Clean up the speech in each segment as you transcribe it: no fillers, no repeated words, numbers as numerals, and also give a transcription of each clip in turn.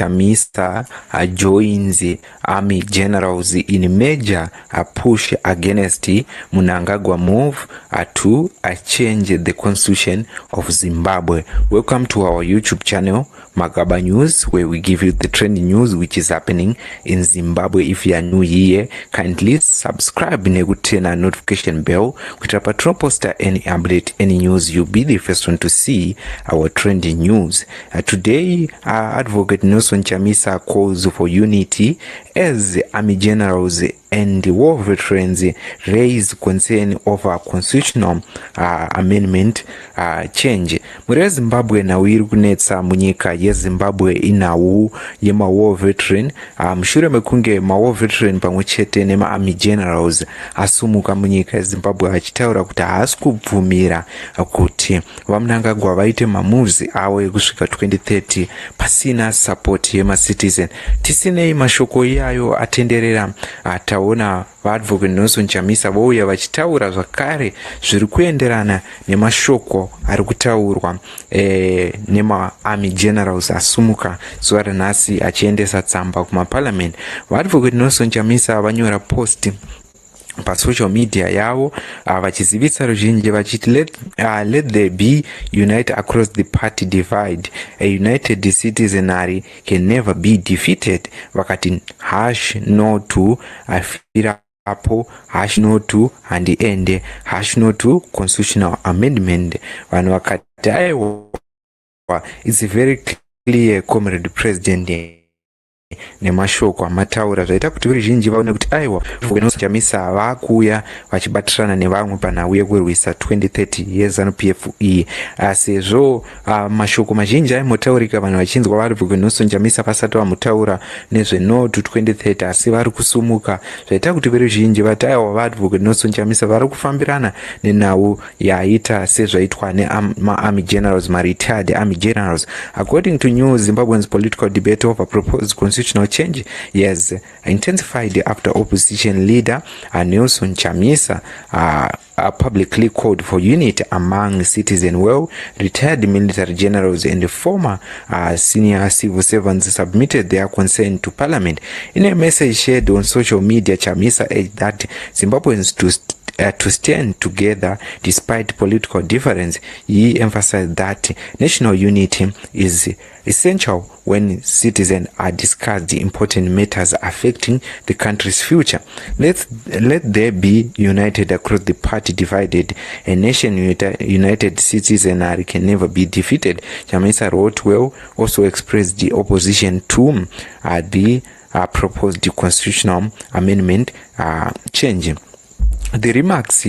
Chamisa joins army generals in major push against Mnangagwa move to change the constitution of Zimbabwe. Welcome to our YouTube channel, Mnangagwa News, where we give you the trending news which is happening in Zimbabwe. If you are new here, kindly subscribe and turn on notification bell. With a patrol poster, any update, any news, you'll be the first one to see our trending news. Today, Advocate Nelson Chamisa calls for unity as army generals and war veterans raise concern over constitutional amendment change. Muri Zimbabwe nawo iri kunetsa munyika yeZimbabwe inawu yema war veteran mushure mekunge ma war veteran pamwe chete nema army generals asumuka munyika yeZimbabwe achitaura kuti haasi kubvumira kuti vaMnangagwa vaite mamoves awo ekusvika 2030 pasina support yema citizen. Tisinei mashoko iyayo atenderera taona vaadvocate Nelson Chamisa vouya vachitaura zvakare zviri kuenderana nemashoko ari kutaurwa nema army generals asumuka zuva ranhasi achiendesa tsamba kumaparliament. Vaadvocate Nelson Chamisa vanyora post pasocial media yavo vachizivisa ruzhinji vachiti let there be unite across the party divide. A united citizenry can never be defeated. Vakati #no to Apo, #no to handiende, #no to constitutional amendment. Vanhu vakati aiwa, it's very clear, comrade president nemashoko amataura zvaita kuti veruzhinji vaone kuti aiwa Chamisa vakuuya vachibatirana nevamwe panhau yekurwisa 2030 yeZANU-PF iyi. Sezvo mashoko mazhinji aimotaurika vanhu vachinzwa vaadvocate Nelson Chamisa vasati vamutaura nezve-no to 2030 asi vari kusumuka zvaita kuti veruzhinji vati aiwa vaadvocate Nelson Chamisa vari kufambirana nenhau yaita sezvaitwa nema-army generals, ma-retired army generals. According to New Zimbabwe's political debate over proposed constitutional change has intensified after opposition leader Nelson Chamisa publicly called for unity among citizens. Well, retired military generals and former senior civil servants submitted their concern to parliament. In a message shared on social media, Chamisa urged that Zimbabweans to stand together despite political difference. He emphasized that national unity is essential when citizens are discussed important matters affecting the country's future. Let there be united across the party divided. A nation united citizenry can never be defeated. Chamisa wrote well, also expressed the opposition to the proposed constitutional amendment change. The remarks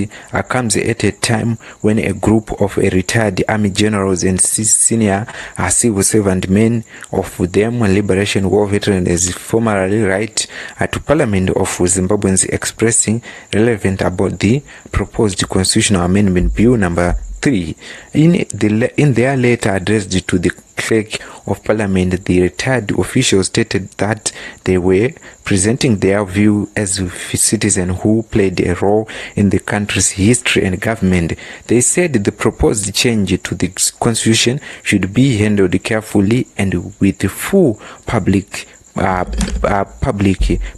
comes at a time when a group of retired army generals and senior civil servant men, of them Liberation War veterans, as formally write to Parliament of Zimbabweans expressing relevant about the proposed constitutional amendment bill number 3. In their letter addressed to the clerk of parliament, the retired officials stated that they were presenting their view as citizens who played a role in the country's history and government. They said the proposed change to the constitution should be handled carefully and with full public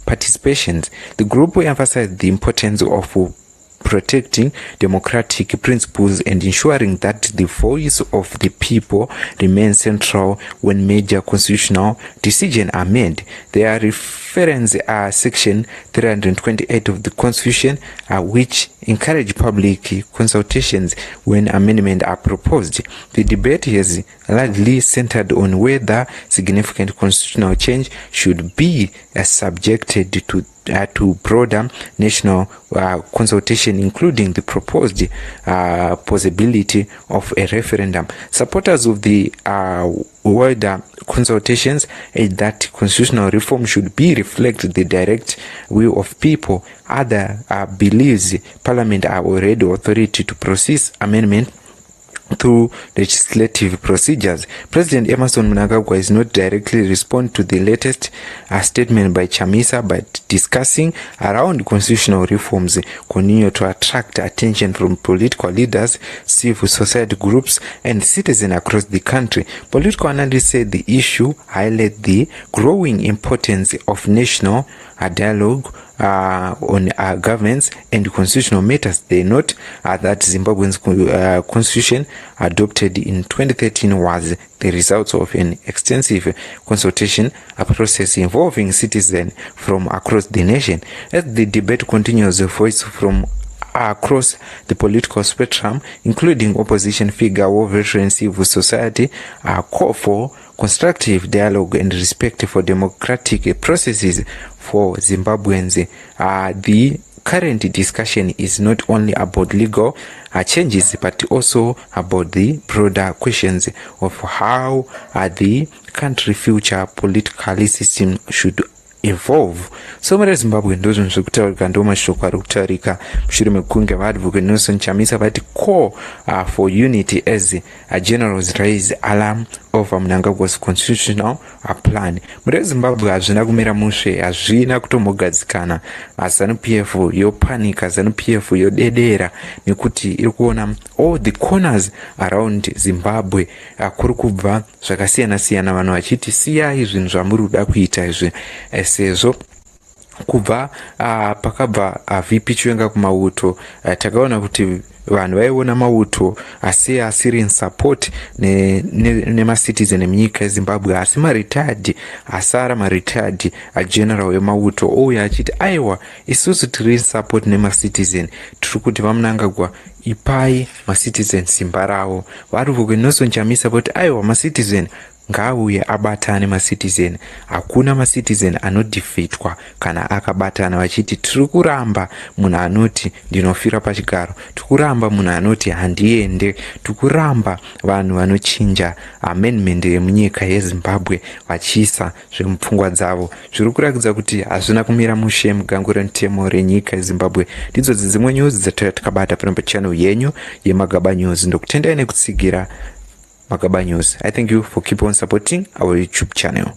participation. The group emphasized the importance of protecting democratic principles and ensuring that the voice of the people remains central when major constitutional decisions are made. Their reference are Section 328 of the Constitution, which encourage public consultations when amendments are proposed. The debate has largely centered on whether significant constitutional change should be subjected to broader national consultation, including the proposed possibility of a referendum. Supporters of the wider consultations urge that constitutional reform should reflect the direct will of people. Other believes Parliament are already authority to process amendment through legislative procedures. President Emmerson Mnangagwa is not directly responding to the latest statement by Chamisa, but discussing around constitutional reforms continue to attract attention from political leaders, civil society groups, and citizens across the country. Political analysts say the issue highlights the growing importance of national dialogue on governance and constitutional matters. They note that Zimbabwe's constitution adopted in 2013 was the result of an extensive consultation process involving citizens from across the nation. As the debate continues, a voice from across the political spectrum, including opposition figure or veteran civil society, call for constructive dialogue and respect for democratic processes for Zimbabweans. The current discussion is not only about legal changes, but also about the broader questions of how the country future political system should evolve. So muri Zimbabwe ndozvo zvekutaurika, ndo mashoko ari kutaurika mushure mekunge vaadvocate Nelson Chamisa vati call for unity as generals raise alarm over Mnangagwa's constitutional plan. Muri Zimbabwe hazvina kumira mushe, hazvina kutombogadzikana. ZANU-PF yopanika, ZANU-PF yodedera nekuti iri kuona all the corners around Zimbabwe kuri kubva zvakasiyana siyana, vanhu vachiti siyai zvinhu zvamuri kuda kuita izvi, sezvo kubva pakabva VP Chiwenga kumauto takaona kuti vanhu vaiona mauto asi asiri in support nemacitizen emunyika yeZimbabwe, asi maretired asara maretired general wemauto ouya achiti aiwa isusu tiri in support nemacitizen, tiri kuti vaMnangagwa ipai macitizen simba ravo. Vari Nelson Chamisa kuti aiwa macitizen ngauye abatane macitizen. Hakuna macitizen anodefeatwa kana akabatana vachiti tiri kuramba munhu anoti ndinofira pachigaro, tiri kuramba munhu anoti handiende, tiri kuramba vanhu vanochinja amendment yemunyika yeZimbabwe vachiisa zvemupfungwa dzavo. Zviri kurakidza kuti hazvina kumira mushe mugango remutemo renyika yeZimbabwe. Ndidzo dzimwe news dzatakabata pano pachannel yenyu yeMagaba News. Ndokutendai nekutsigira Magaba News. I thank you for keep on supporting our YouTube channel.